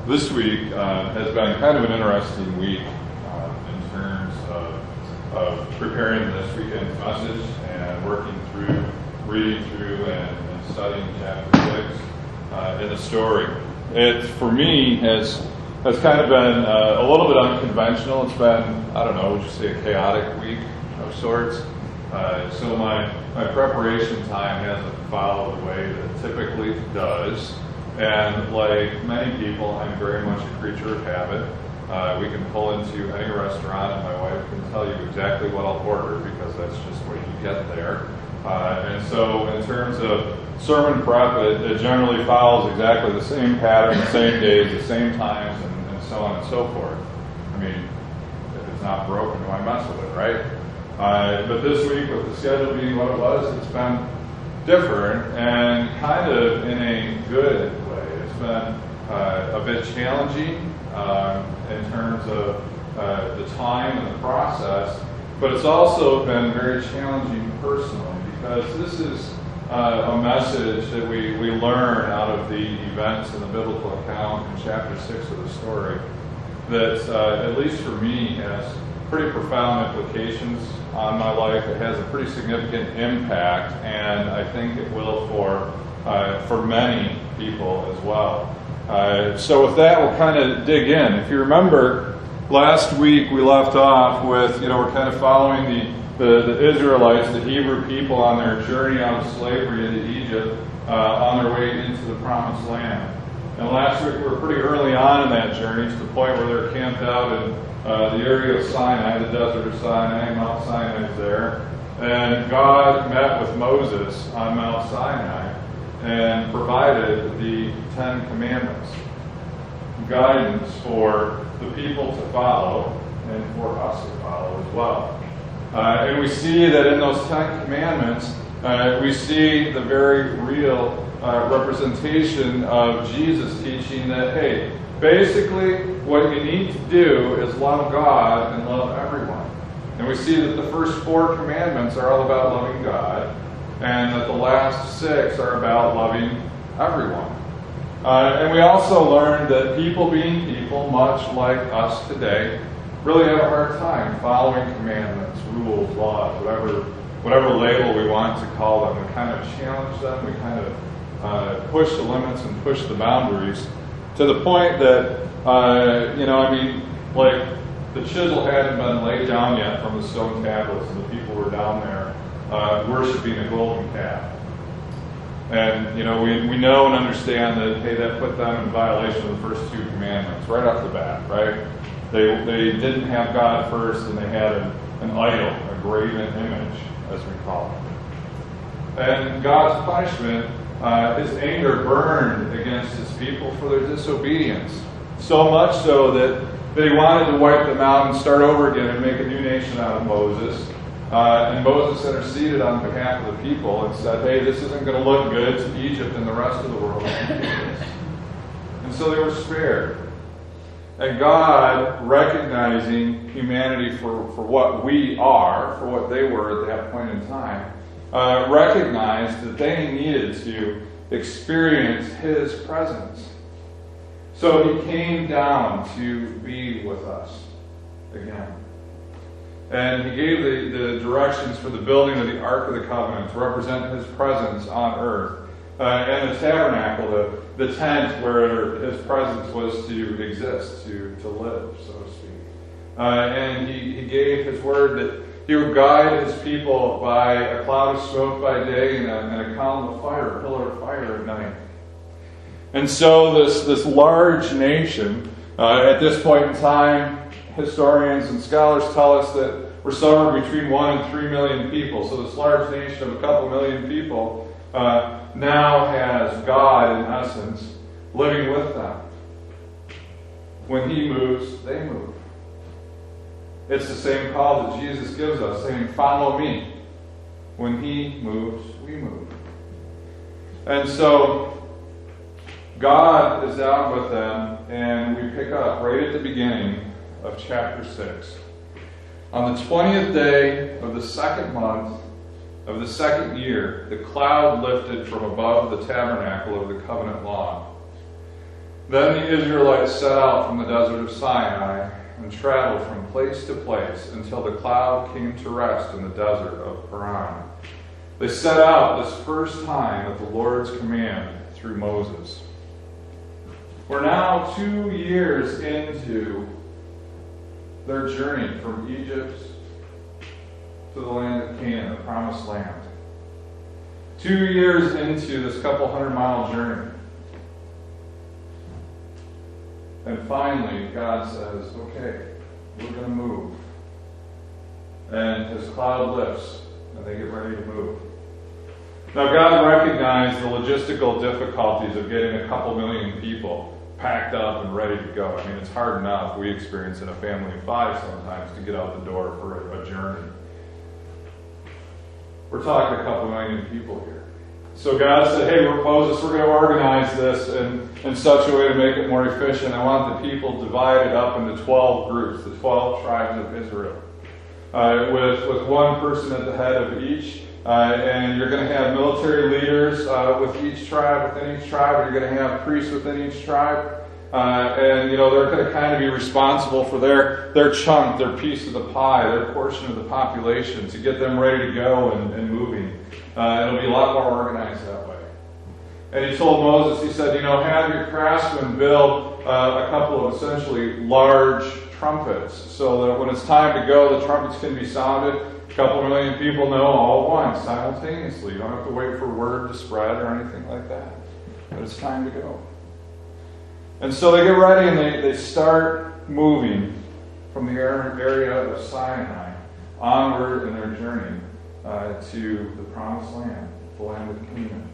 This week has been kind of an interesting week in terms of preparing this weekend's message and working through, reading through, and studying chapter 6 in the story. It, for me, has kind of been a little bit unconventional. It's been, I don't know, would you say a chaotic week of sorts? So my preparation time hasn't followed the way that it typically does. And like many people, I'm very much a creature of habit. We can pull into any restaurant and my wife can tell you exactly what I'll order because that's just what you get there. And so in terms of sermon prep, it generally follows exactly the same pattern, the same days, the same times, and so on and so forth. I mean, if it's not broken, why mess with it, right? But this week, with the schedule being what it was, it's been different and kind of in a good way. It's been a bit challenging in terms of the time and the process, but it's also been very challenging personally because this is a message that we learn out of the events in the biblical account in chapter 6 of the story that, at least for me, has pretty profound implications on my life. It has a pretty significant impact, and I think it will for many people as well. So with that, we'll kind of dig in. If you remember, last week we left off with, we're kind of following the Israelites, the Hebrew people, on their journey out of slavery into Egypt, on their way into the Promised Land. And last week we were pretty early on in that journey to the point where they're camped out in the area of Sinai, the desert of Sinai. Mount Sinai is there. And God met with Moses on Mount Sinai and provided the Ten Commandments, guidance for the people to follow and for us to follow as well. And we see that in those Ten Commandments, we see the very real representation of Jesus teaching that, hey, basically what you need to do is love God and love everyone. And we see that the first 4 commandments are all about loving God, and that the last 6 are about loving everyone. And we also learned that people being people, much like us today, really have a hard time following commandments, rules, laws, whatever label we want to call them. We kind of challenge them. We kind of push the limits and push the boundaries to the point that, like the chisel hadn't been laid down yet from the stone tablets, and the people were down there worshiping a golden calf. And, we know and understand that, hey, that put them in violation of the first 2 commandments right off the bat, right? They didn't have God first, and they had an idol, a graven image, as we call it. And God's punishment, his anger burned against his people for their disobedience. So much so that they wanted to wipe them out and start over again and make a new nation out of Moses. And Moses interceded on behalf of the people and said, hey, this isn't going to look good to Egypt and the rest of the world. And so they were spared. And God, recognizing humanity for what we are, for what they were at that point in time, recognized that they needed to experience his presence. So he came down to be with us again. And he gave the directions for the building of the Ark of the Covenant to represent his presence on earth. And the tabernacle, the tent where his presence was to exist, to live, so to speak. And he gave his word that he would guide his people by a cloud of smoke by day and a column of fire, a pillar of fire at night. And so this large nation, at this point in time, historians and scholars tell us that we're somewhere between 1 and 3 million people. So this large nation of a couple million people now has God, in essence, living with them. When he moves, they move. It's the same call that Jesus gives us, saying, follow me. When he moves, we move. And so God is out with them, and we pick up right at the beginning of chapter 6. On the 20th day of the 2nd month of the 2nd year, the cloud lifted from above the tabernacle of the covenant law. Then the Israelites set out from the desert of Sinai and traveled from place to place until the cloud came to rest in the desert of Paran. They set out this first time at the Lord's command through Moses. We're now 2 years into their journey from Egypt to the land of Canaan, the promised land. 2 years into this couple 100-mile journey. And finally, God says, okay, we're going to move. And his cloud lifts, and they get ready to move. Now, God recognized the logistical difficulties of getting a couple million people packed up and ready to go. I mean, it's hard enough. We experience in a family of 5 sometimes to get out the door for a journey. We're talking a couple million people here. So God said, hey, Moses, we're going to organize this in such a way to make it more efficient. I want the people divided up into 12 groups, the 12 tribes of Israel, with one person at the head of each. And you're going to have military leaders with each tribe, within each tribe, and you're going to have priests within each tribe. And they're going to kind of be responsible for their chunk, their piece of the pie, their portion of the population, to get them ready to go and moving. It'll be a lot more organized that way. And he told Moses, he said, have your craftsmen build a couple of essentially large trumpets, so that when it's time to go, the trumpets can be sounded. A couple million people know all at once, simultaneously. You don't have to wait for word to spread or anything like that. But it's time to go. And so they get ready and they start moving from the area of Sinai onward in their journey to the promised land, the land of Canaan.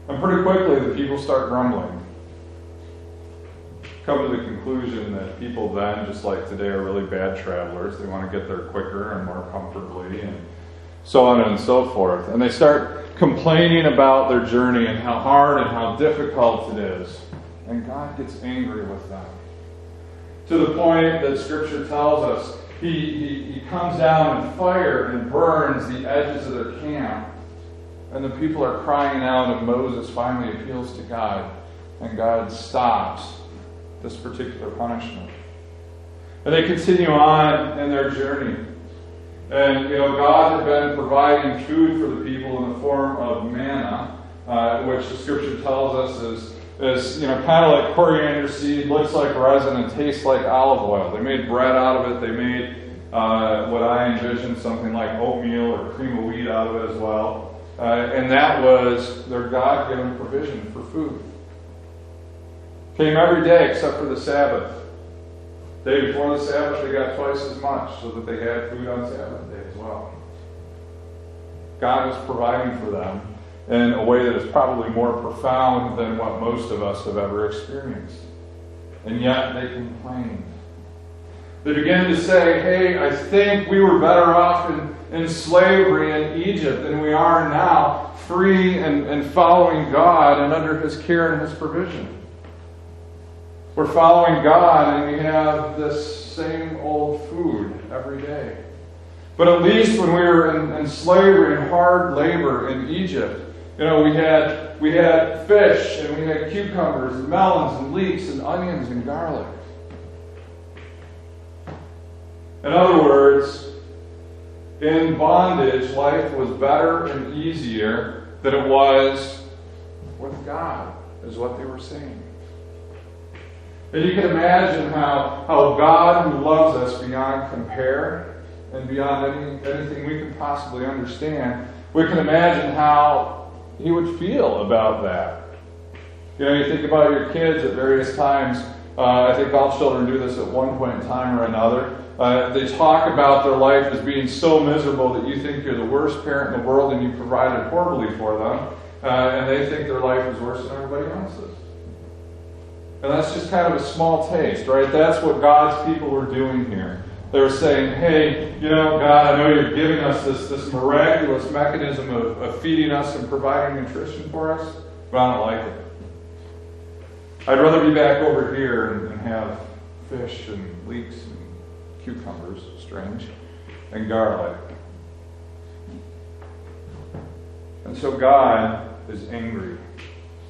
And pretty quickly the people start grumbling. Come to the conclusion that people then, just like today, are really bad travelers. They want to get there quicker and more comfortably and so on and so forth. And they start complaining about their journey and how hard and how difficult it is. And God gets angry with them. To the point that Scripture tells us, He comes down in fire and burns the edges of their camp. And the people are crying out, and Moses finally appeals to God. And God stops this particular punishment. And they continue on in their journey. And, God had been providing food for the people in the form of manna, which the Scripture tells us is kind of like coriander seed, looks like resin, and tastes like olive oil. They made bread out of it. They made what I envisioned, something like oatmeal or cream of wheat out of it as well. And that was their God-given provision for food. Came every day except for the Sabbath. Day before the Sabbath, they got twice as much so that they had food on Sabbath day as well. God was providing for them in a way that is probably more profound than what most of us have ever experienced. And yet they complained. They began to say, hey, I think we were better off in slavery in Egypt than we are now, free and following God and under His care and His provision. We're following God and we have this same old food every day. But at least when we were in slavery and hard labor in Egypt, we had fish and we had cucumbers and melons and leeks and onions and garlic. In other words, in bondage, life was better and easier than it was with God, is what they were saying. And you can imagine how God, who loves us beyond compare and beyond anything we can possibly understand, we can imagine how He would feel about that. You think about your kids at various times. I think all children do this at one point in time or another. They talk about their life as being so miserable that you think you're the worst parent in the world and you provided horribly for them. And they think their life is worse than everybody else's. And that's just kind of a small taste, right? That's what God's people were doing here. They were saying, hey, God, I know you're giving us this miraculous mechanism of feeding us and providing nutrition for us, but I don't like it. I'd rather be back over here and have fish and leeks and cucumbers, strange, and garlic. And so God is angry.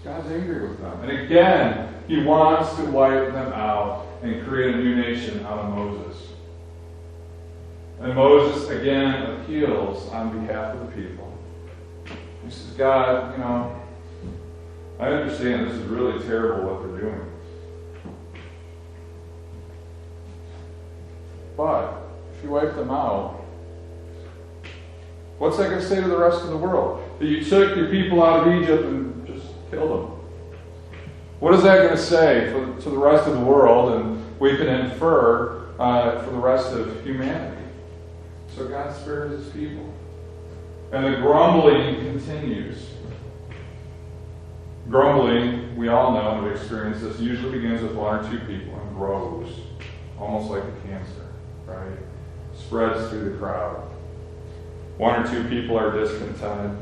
God's angry with them. And again, he wants to wipe them out and create a new nation out of Moses. And Moses again appeals on behalf of the people. He says, God, I understand this is really terrible what they're doing. But if you wipe them out, what's that going to say to the rest of the world? That you took your people out of Egypt and just killed them. What is that going to say to the rest of the world? And we can infer for the rest of humanity. So God spares his people. And the grumbling continues. Grumbling, we all know and have experienced this, usually begins with one or two people and grows, almost like a cancer, right? Spreads through the crowd. One or two people are discontented.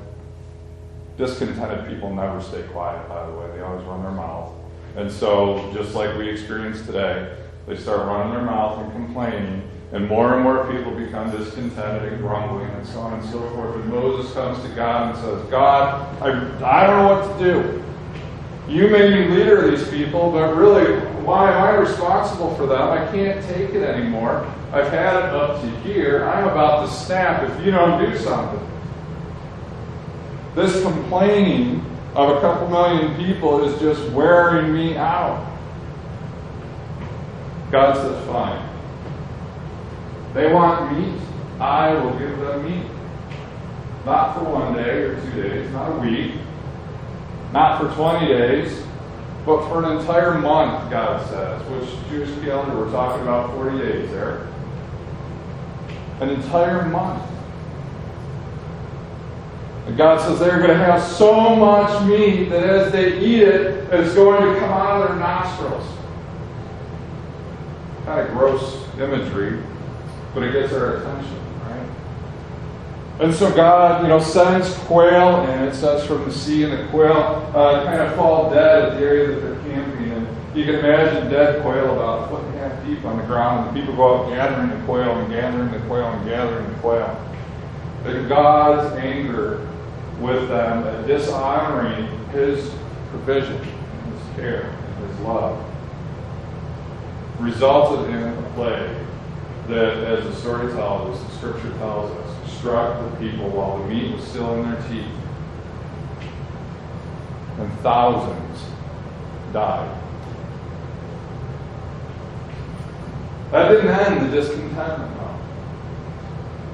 Discontented people never stay quiet, by the way. They always run their mouth. And so, just like we experienced today, they start running their mouth and complaining, and more people become discontented and grumbling, and so on and so forth. And Moses comes to God and says, God, I don't know what to do. You made me leader of these people, but really, why am I responsible for them? I can't take it anymore. I've had it up to here. I'm about to snap if you don't do something. This complaining of a couple million people is just wearing me out. God says, fine. They want meat. I will give them meat. Not for 1 day or 2 days, not a week, not for 20 days, but for an entire month, God says, which Jewish calendar, we're talking about 40 days there. An entire month. And God says they're going to have so much meat that as they eat it, it's going to come out of their nostrils. Kind of gross imagery, but it gets our attention, right? And so God, sends quail, and it says from the sea, and the quail kind of fall dead at the area that they're camping. And you can imagine dead quail about 1.5 foot deep on the ground, and the people go out gathering the quail and gathering the quail and gathering the quail. But God's anger with them, dishonoring his provision, his care, his love, resulted in a plague that, as the story tells us, the scripture tells us, struck the people while the meat was still in their teeth. And thousands died. That didn't end the discontentment, though.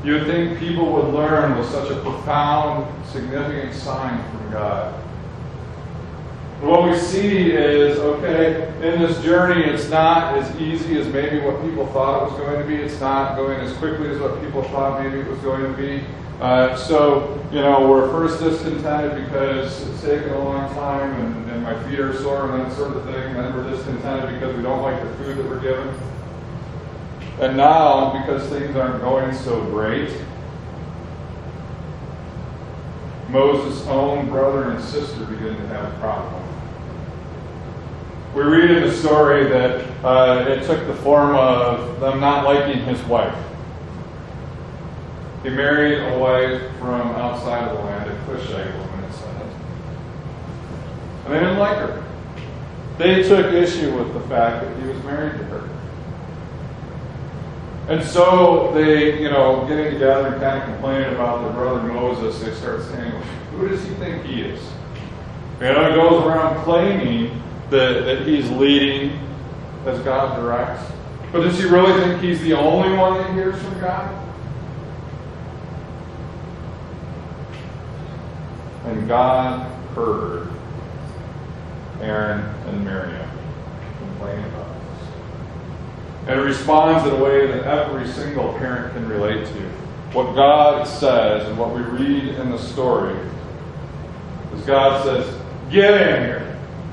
You would think people would learn with such a profound, significant sign from God. What we see is, in this journey, it's not as easy as maybe what people thought it was going to be. It's not going as quickly as what people thought maybe it was going to be. We're first discontented because it's taken a long time and my feet are sore and that sort of thing. And then we're discontented because we don't like the food that we're given. And now, because things aren't going so great, Moses' own brother and sister begin to have a problem. We read in the story that it took the form of them not liking his wife. He married a wife from outside of the land, a Cushite woman, it says. And they didn't like her. They took issue with the fact that he was married to her. And so they, getting together and kind of complaining about their brother Moses, they start saying, who does he think he is? He goes around claiming that he's leading as God directs. But does he really think he's the only one that hears from God? And God heard Aaron and Miriam complaining about this. And responds in a way that every single parent can relate to. What God says and what we read in the story is God says, get in here.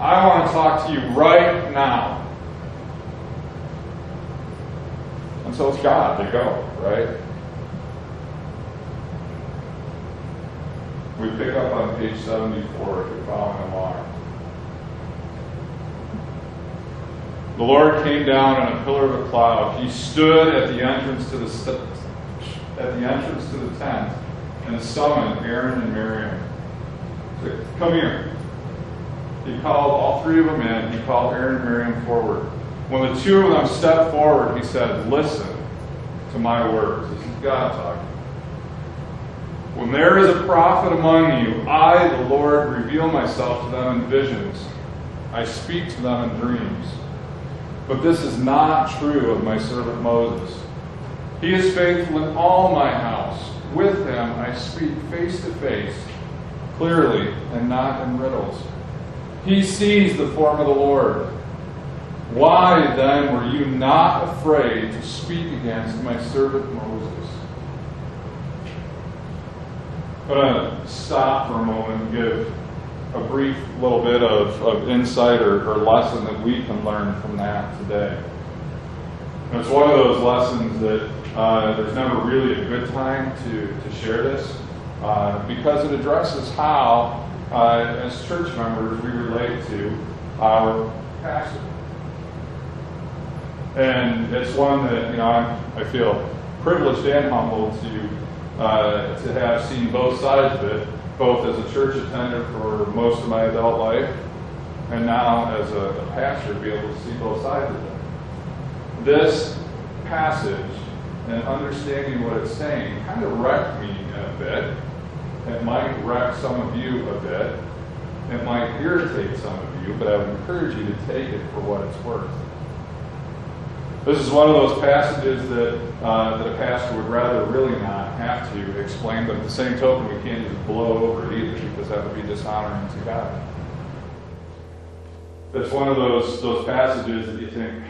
I want to talk to you right now. And so it's God to go, right? We pick up on page 74 if you're following along. The Lord came down in a pillar of a cloud. He stood at the entrance to the tent and summoned Aaron and Miriam. He said, come here. He called all three of them in. He called Aaron and Miriam forward. When the two of them stepped forward, he said, listen to my words. This is God talking. When there is a prophet among you, I, the Lord, reveal myself to them in visions. I speak to them in dreams. But this is not true of my servant Moses. He is faithful in all my house. With him I speak face to face, clearly and not in riddles. He sees the form of the Lord. Why then were you not afraid to speak against my servant Moses? I'm going to stop for a moment and give a brief little bit of insight or lesson that we can learn from that today. And it's one of those lessons that there's never really a good time to share this because it addresses how, as church members, we relate to our pastor. And it's one that I feel privileged and humbled to have seen both sides of it, both as a church attendant for most of my adult life, and now as a pastor, to be able to see both sides of it. This passage and understanding what it's saying kind of wrecked me a bit. It might wreck some of you a bit. It might irritate some of you, but I would encourage you to take it for what it's worth. This is one of those passages that a pastor would rather really not have to explain, but at the same token, we can't just blow over it either, because that would be dishonoring to God. It's one of those passages that you think,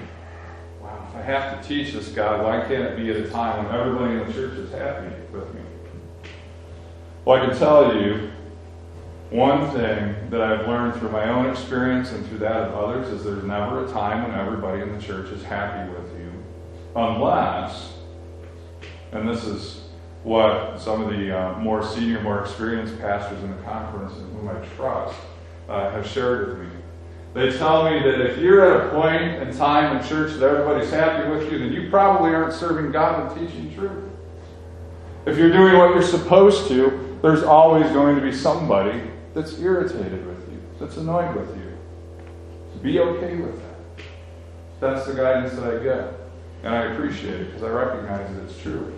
wow, if I have to teach this, God, why can't it be at a time when everybody in the church is happy with me? Well, I can tell you one thing that I've learned through my own experience and through that of others is there's never a time when everybody in the church is happy with you, unless, and this is what some of the more senior, more experienced pastors in the conference and whom I trust have shared with me. They tell me that if you're at a point in time in church that everybody's happy with you, then you probably aren't serving God and teaching truth. If you're doing what you're supposed to, there's always going to be somebody that's irritated with you, that's annoyed with you. Be okay with that. That's the guidance that I get. And I appreciate it because I recognize that it's true.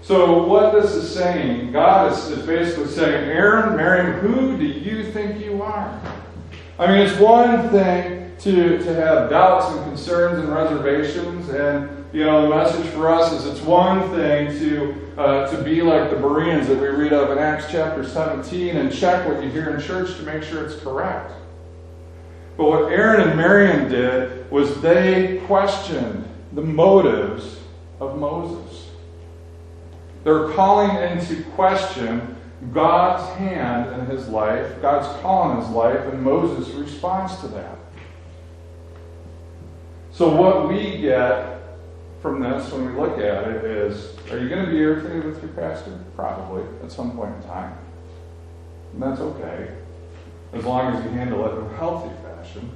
So what this is saying, God is basically saying, Aaron, Miriam, who do you think you are? I mean, it's one thing to have doubts and concerns and reservations, and the message for us is it's one thing to be like the Bereans that we read of in Acts chapter 17 and check what you hear in church to make sure it's correct. But what Aaron and Miriam did was they questioned the motives of Moses. They're calling into question God's hand in his life, God's call in his life, and Moses' response to that. So what we get from this when we look at it is, are you going to be irritated with your pastor? Probably, at some point in time. And that's okay, as long as you handle it in a healthy fashion.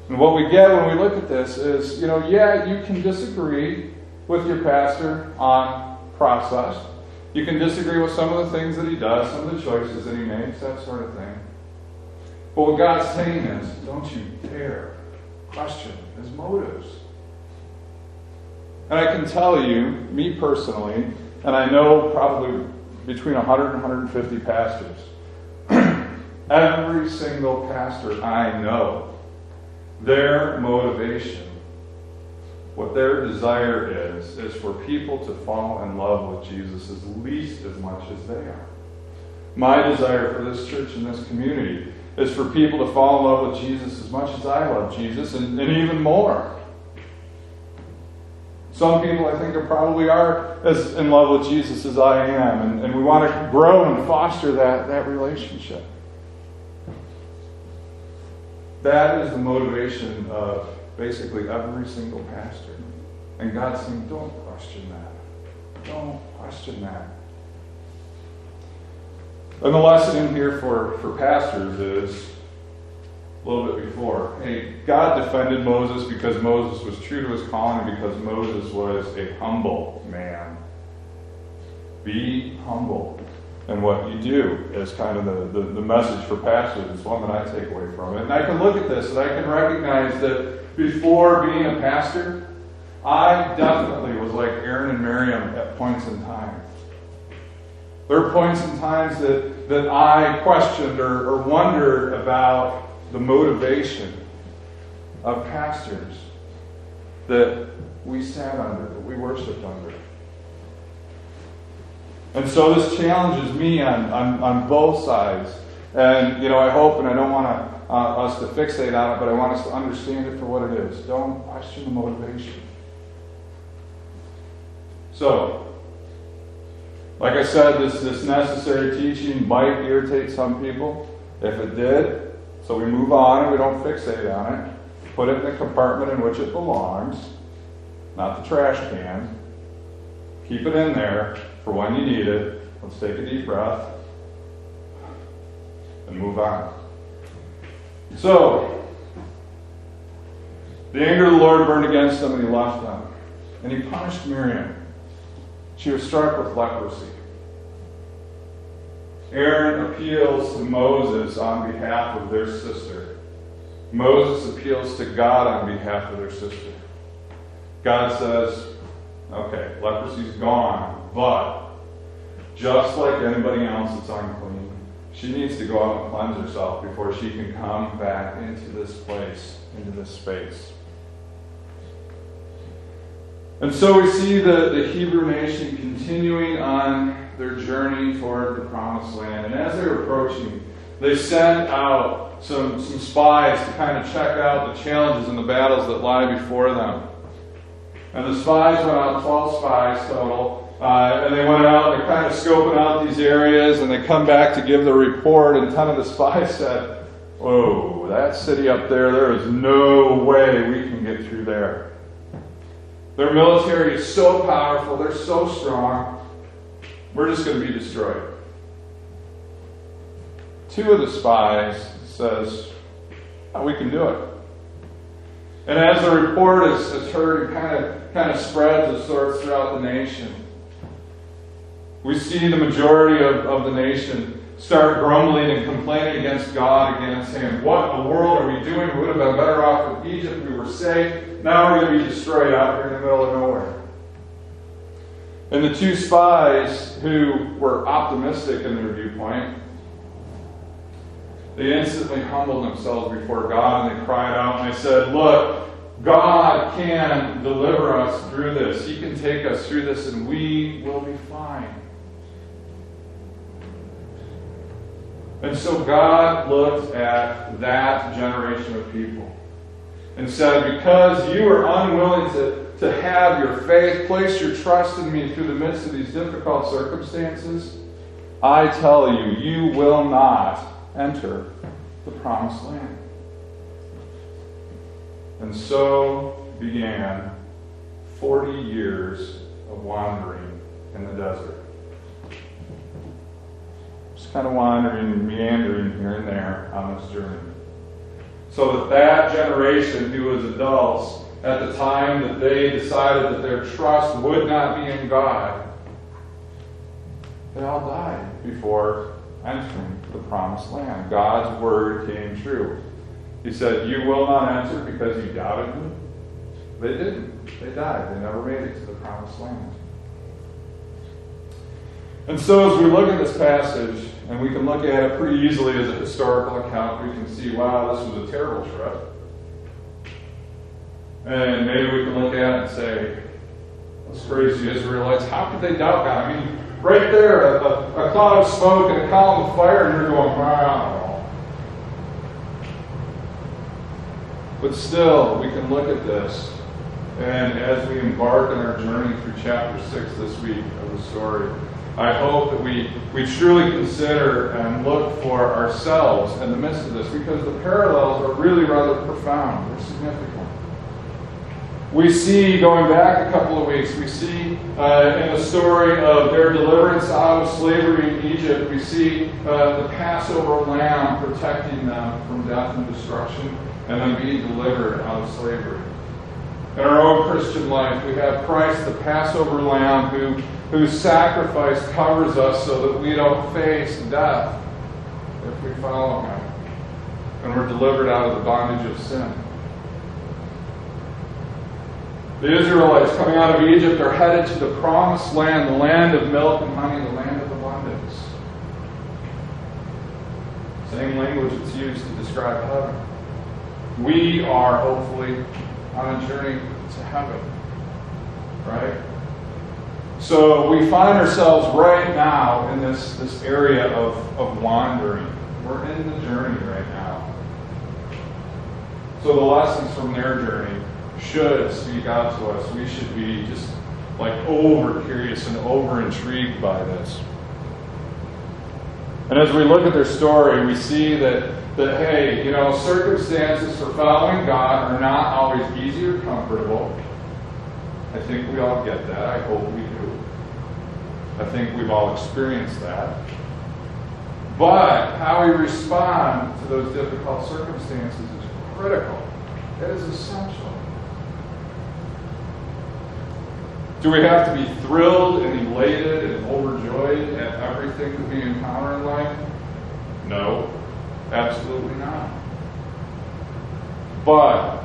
And what we get when we look at this is, yeah, you can disagree with your pastor on process. You can disagree with some of the things that he does, some of the choices that he makes, that sort of thing. But what God's saying is, don't you dare question his motives. And I can tell you, me personally, and I know probably between 100 and 150 pastors, every single pastor I know, their motivation, what their desire is for people to fall in love with Jesus at least as much as they are. My desire for this church and this community is for people to fall in love with Jesus as much as I love Jesus, and even more. Some people, I think, probably are as in love with Jesus as I am, and we want to grow and foster that relationship. That is the motivation of basically every single pastor. And God's saying, don't question that. Don't question that. And the lesson in here for pastors is a little bit before. Hey, God defended Moses because Moses was true to his calling and because Moses was a humble man. Be humble. and what you do is kind of the message for pastors. It's one that I take away from it. And I can look at this and I can recognize that before being a pastor, I definitely was like Aaron and Miriam at points in time. There are points in times that I questioned or wondered about the motivation of pastors that we sat under, that we worshiped under. And so this challenges me on both sides. And, I hope, and I don't want us to fixate on it, but I want us to understand it for what it is. Don't question the motivation. So, like I said, this necessary teaching might irritate some people. If it did, so we move on and we don't fixate on it. Put it in the compartment in which it belongs, not the trash can. Keep it in there for when you need it. Let's take a deep breath and move on. So, the anger of the Lord burned against them and he left them. And he punished Miriam. She was struck with leprosy. Aaron appeals to Moses on behalf of their sister. Moses appeals to God on behalf of their sister. God says, okay, leprosy's gone, but just like anybody else that's unclean, she needs to go out and cleanse herself before she can come back into this place, into this space. And so we see the Hebrew nation continuing on their journey toward the Promised Land. And as they're approaching, they send out some spies to kind of check out the challenges and the battles that lie before them. And the spies went out, 12 spies total, and they went out and they're kind of scoping out these areas, and they come back to give their report, and 10 of the spies said, "Whoa, that city up there is no way we can get through there. Their military is so powerful, they're so strong, we're just going to be destroyed." 2 of the spies says, "Oh, we can do it." And as the report is heard and kind of spreads of sorts throughout the nation, we see the majority of the nation start grumbling and complaining against God again, saying, "What in the world are we doing? We would have been better off with Egypt. We were safe. Now we're going to be destroyed out here in the middle of nowhere." And the 2 spies who were optimistic in their viewpoint, they instantly humbled themselves before God and they cried out and they said, "Look, God can deliver us through this. He can take us through this and we will be fine." And so God looked at that generation of people and said, "Because you are unwilling to have your faith, place your trust in me through the midst of these difficult circumstances, I tell you, you will not enter the Promised Land." And so began 40 years of wandering in the desert. Just kind of wandering and meandering here and there on this journey. So that generation who was adults at the time that they decided that their trust would not be in God, they all died before entering the Promised Land. God's word came true. He said, "You will not enter because you doubted me." They didn't. They died. They never made it to the Promised Land. And so as we look at this passage, and we can look at it pretty easily as a historical account, we can see, wow, this was a terrible trip. And maybe we can look at it and say, those crazy Israelites, how could they doubt God? I mean, right there, a cloud of smoke and a column of fire, and you're going, wow. But still, we can look at this, and as we embark on our journey through chapter 6 this week of the story, I hope that we truly consider and look for ourselves in the midst of this, because the parallels are really rather profound. They're significant. We see, going back a couple of weeks, we see in the story of their deliverance out of slavery in Egypt, we see the Passover lamb protecting them from death and destruction, and them being delivered out of slavery. In our own Christian life, we have Christ, the Passover Lamb, whose sacrifice covers us so that we don't face death if we follow Him. And we're delivered out of the bondage of sin. The Israelites coming out of Egypt are headed to the promised land, the land of milk and honey, the land of abundance. Same language that's used to describe heaven. We are hopefully on a journey to heaven. Right? So we find ourselves right now in this area of wandering. We're in the journey right now. So the lessons from their journey should speak out to us. We should be just like over curious and over intrigued by this. And as we look at their story, we see that hey, circumstances for following God are not always easy or comfortable. I think we all get that. I hope we do. I think we've all experienced that. But how we respond to those difficult circumstances is critical. It is essential. Do we have to be thrilled and elated and overjoyed at everything that we encounter in life? No, absolutely not. But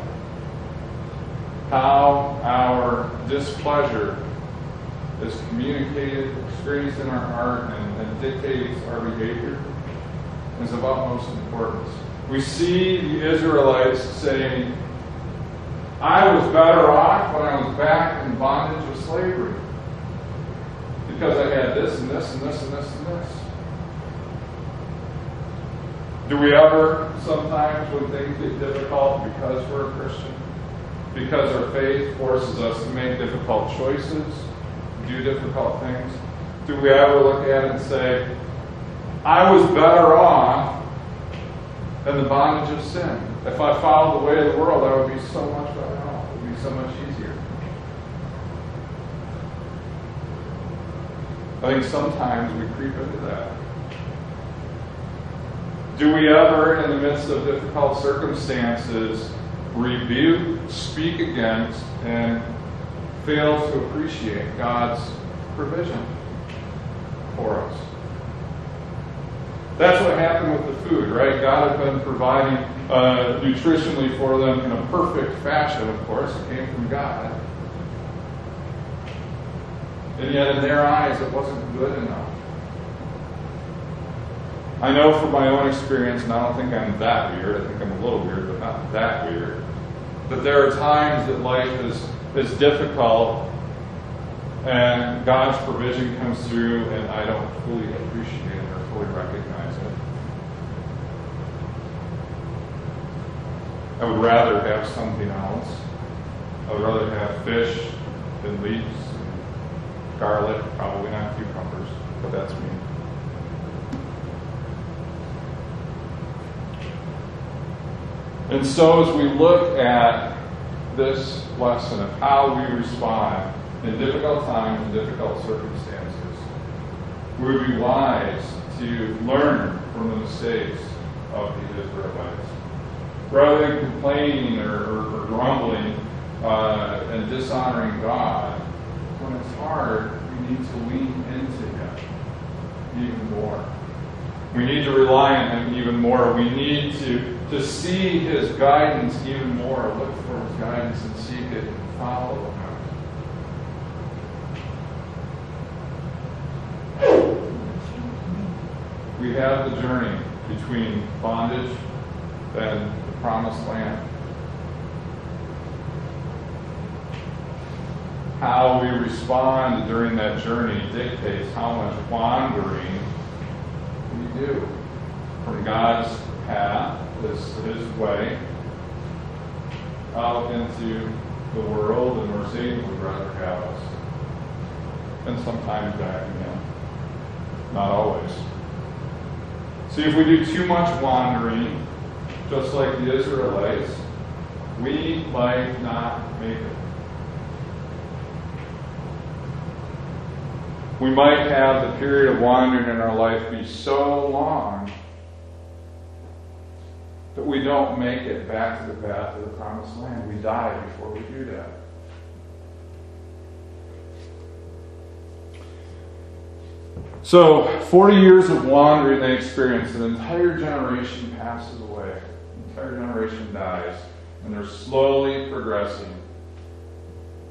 how our displeasure is communicated, experienced in our heart, and dictates our behavior is of utmost importance. We see the Israelites saying, I was better off when I was back in bondage of slavery because I had this and this and this and this and this. Do we ever, sometimes when things get difficult because we're a Christian, because our faith forces us to make difficult choices, do difficult things, do we ever look at it and say, I was better off than the bondage of sin? If I followed the way of the world, I would be so much better off. It would be so much easier. I think sometimes we creep into that. Do we ever, in the midst of difficult circumstances, rebuke, speak against, and fail to appreciate God's provision for us? That's what happened with the food, right? God had been providing nutritionally for them in a perfect fashion, of course. It came from God. And yet in their eyes, it wasn't good enough. I know from my own experience, and I don't think I'm that weird, I think I'm a little weird, but not that weird, that there are times that life is difficult and God's provision comes through and I don't fully appreciate it or fully recognize it. I would rather have something else. I would rather have fish than leeks and garlic, probably not cucumbers, but that's me. And so as we look at this lesson of how we respond in difficult times and difficult circumstances, we would be wise to learn from the mistakes of the Israelites. Rather than complaining or grumbling and dishonoring God, when it's hard, we need to lean into Him even more. We need to rely on Him even more. We need to see His guidance even more, look for His guidance and seek it and follow Him. We have the journey between bondage and the promised land. How we respond during that journey dictates how much wandering we do from God's path, His way, out into the world and where Satan would rather have us. And sometimes back again. Not always. See, if we do too much wandering, just like the Israelites, we might not make it. We might have the period of wandering in our life be so long But we don't make it back to the path of the promised land. We die before we do that. So, 40 years of wandering they experience, an entire generation passes away. An entire generation dies. And they're slowly progressing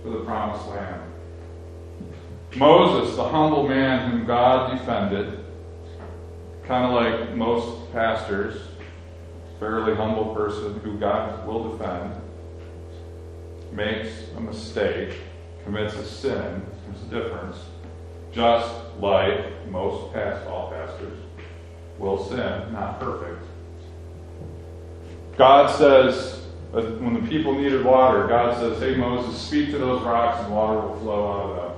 to the promised land. Moses, the humble man whom God defended, kind of like most pastors, fairly humble person who God will defend, makes a mistake, commits a sin. There's a difference. Just like all pastors will sin, not perfect. God says, when the people needed water, God says, hey Moses, speak to those rocks and water will flow out of them.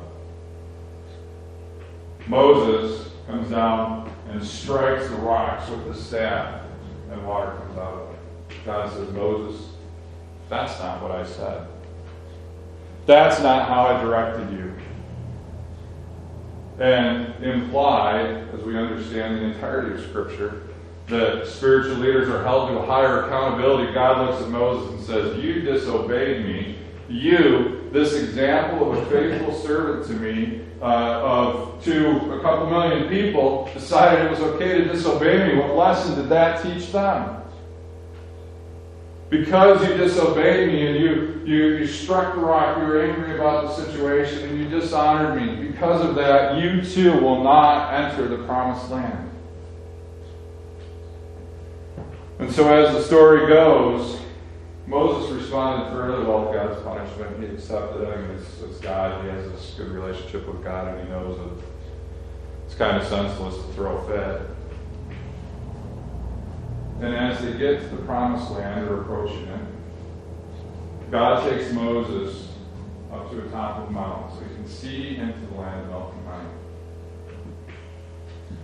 Moses comes down and strikes the rocks with the staff and water comes out of them. God says, Moses, that's not what I said. That's not how I directed you. And implied, as we understand the entirety of Scripture, that spiritual leaders are held to a higher accountability. God looks at Moses and says, you disobeyed me. You, this example of a faithful servant to me, to a couple million people, decided it was okay to disobey me. What lesson did that teach them? Because you disobeyed me and you struck the rock, you were angry about the situation, and you dishonored me. Because of that, you too will not enter the promised land. And so as the story goes, Moses responded fairly well to God's punishment. He accepted it. I mean, it's God. He has this good relationship with God, and he knows that it's kind of senseless to throw a fit. And as they get to the promised land, they're approaching it. God takes Moses up to the top of the mountain so he can see into the land of milk and honey.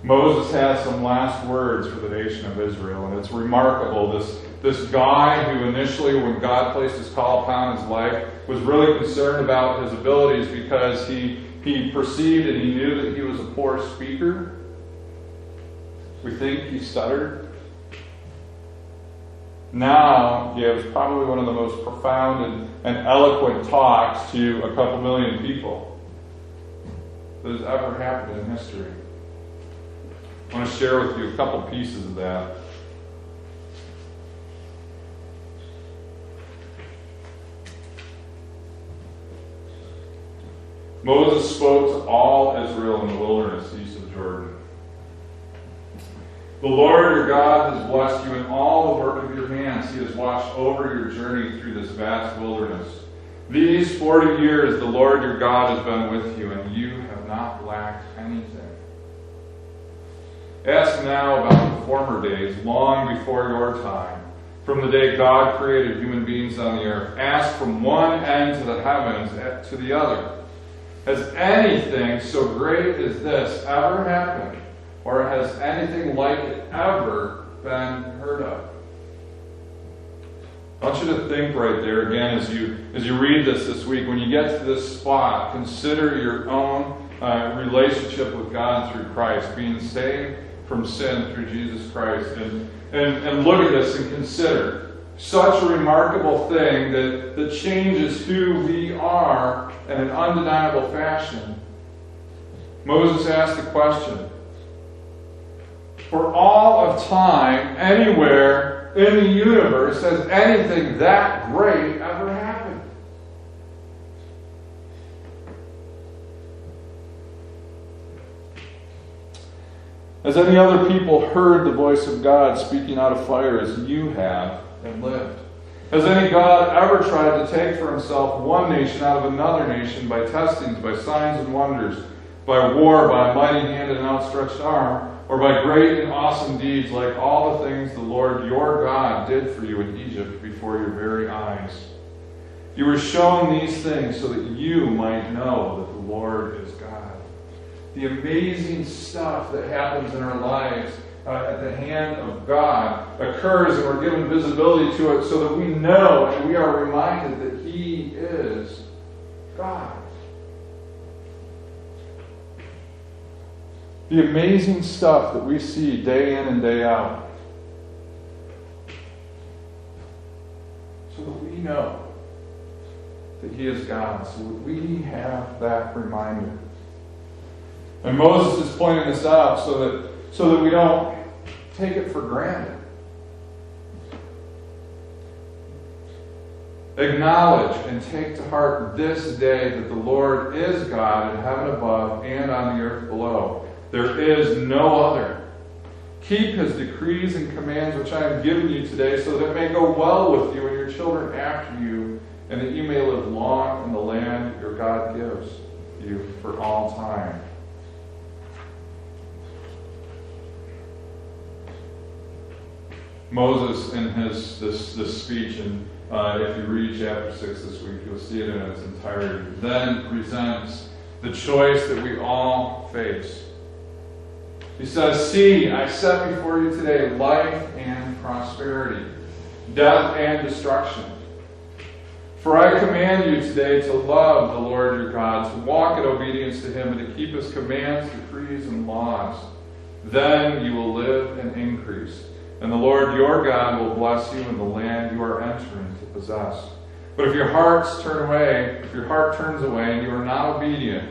Moses has some last words for the nation of Israel, and it's remarkable. This guy who initially, when God placed his call upon his life, was really concerned about his abilities because he perceived and he knew that he was a poor speaker. We think he stuttered. Now gives probably one of the most profound and eloquent talks to a couple million people that has ever happened in history. I want to share with you a couple pieces of that. Moses spoke to all Israel in the wilderness east of Jordan. The Lord your God has blessed you in all the work of your hands. He has watched over your journey through this vast wilderness. These 40 years the Lord your God has been with you, and you have not lacked anything. Ask now about the former days, long before your time, from the day God created human beings on the earth. Ask from one end to the heavens to the other. Has anything so great as this ever happened? Or has anything like it ever been heard of? I want you to think right there again as you read this week. When you get to this spot, consider your own relationship with God through Christ, being saved from sin through Jesus Christ. And look at this and consider such a remarkable thing that changes who we are in an undeniable fashion. Moses asked the question, for all of time, anywhere in the universe, has anything that great ever happened? Has any other people heard the voice of God speaking out of fire as you have and lived? Has any God ever tried to take for himself one nation out of another nation by testings, by signs and wonders, by war, by a mighty hand and an outstretched arm, or by great and awesome deeds like all the things the Lord your God did for you in Egypt before your very eyes? You were shown these things so that you might know that the Lord is God. The amazing stuff that happens in our lives at the hand of God occurs, and we're given visibility to it so that we know and we are reminded that He is God. The amazing stuff that we see day in and day out. so that we know that He is God, so that we have that reminder. And Moses is pointing this out so that we don't take it for granted. Acknowledge and take to heart this day that the Lord is God in heaven above and on the earth below. There is no other. Keep His decrees and commands which I have given you today, so that it may go well with you and your children after you, and that you may live long in the land your God gives you for all time. Moses, in this speech, and if you read chapter 6 this week, you'll see it in its entirety, then presents the choice that we all face. He says, "See, I set before you today life and prosperity, death and destruction. For I command you today to love the Lord your God, to walk in obedience to Him, and to keep His commands, decrees, and laws. Then you will live and increase. And the Lord your God will bless you in the land you are entering to possess. But if your heart turns away and you are not obedient,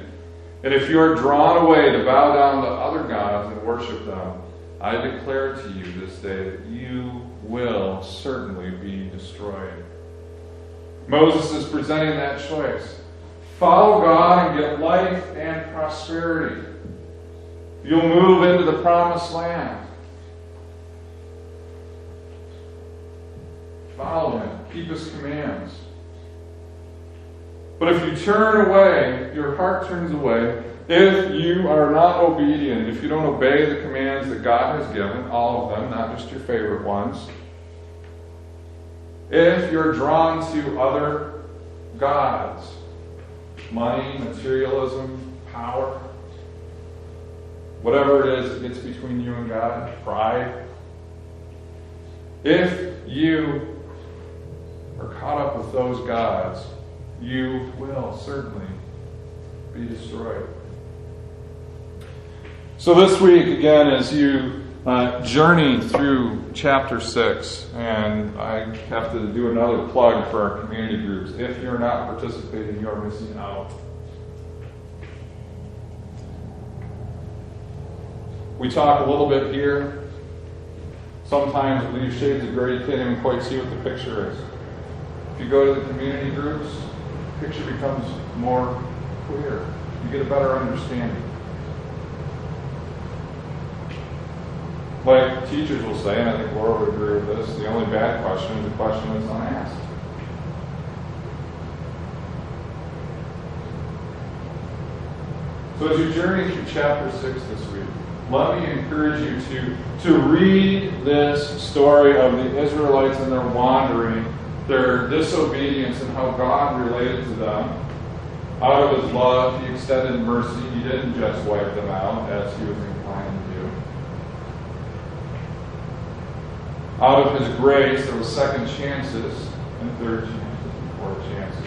and if you are drawn away to bow down to other gods and worship them, I declare to you this day that you will certainly be destroyed." Moses is presenting that choice. Follow God and get life and prosperity. You'll move into the promised land. Follow Him. Keep His commands. But if you turn away, your heart turns away, if you are not obedient, if you don't obey the commands that God has given, all of them, not just your favorite ones, if you're drawn to other gods, money, materialism, power, whatever it is that gets between you and God, pride, if you are caught up with those gods, you will certainly be destroyed. So this week, again, as you journey through chapter 6, and I have to do another plug for our community groups. If you're not participating, you are missing out. We talk a little bit here. Sometimes with these shades of gray, you can't even quite see what the picture is. If you go to the community groups, the picture becomes more clear. You get a better understanding. Like teachers will say, and I think Laura would agree with this, the only bad question is the question that's unasked. So as you journey through chapter 6 this week, let me encourage you to read this story of the Israelites and their wandering, their disobedience, and how God related to them. Out of His love, He extended mercy. He didn't just wipe them out as He was inclined to do. Out of His grace, there was second chances and third chances and fourth chances.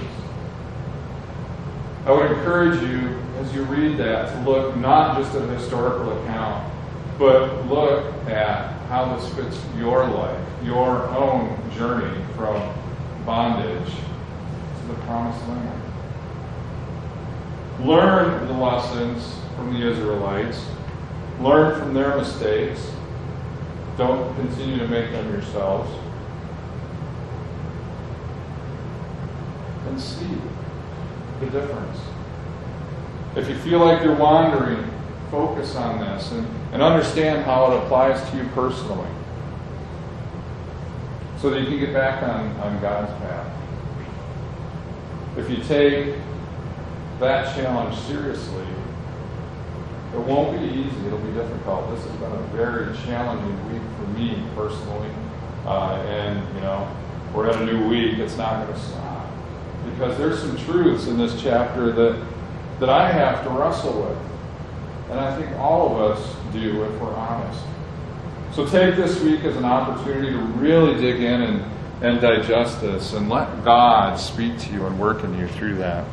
I would encourage you, as you read that, to look not just at a historical account, but look at how this fits your life, your own journey from bondage to the promised land. Learn the lessons from the Israelites. Learn from their mistakes. Don't continue to make them yourselves. And see the difference. If you feel like you're wandering, focus on this and understand how it applies to you personally, so that you can get back on God's path. If you take that challenge seriously, it won't be easy. It'll be difficult. This has been a very challenging week for me personally. And, we're at a new week. It's not going to stop. Because there's some truths in this chapter that I have to wrestle with. And I think all of us do if we're honest. So take this week as an opportunity to really dig in and digest this and let God speak to you and work in you through that.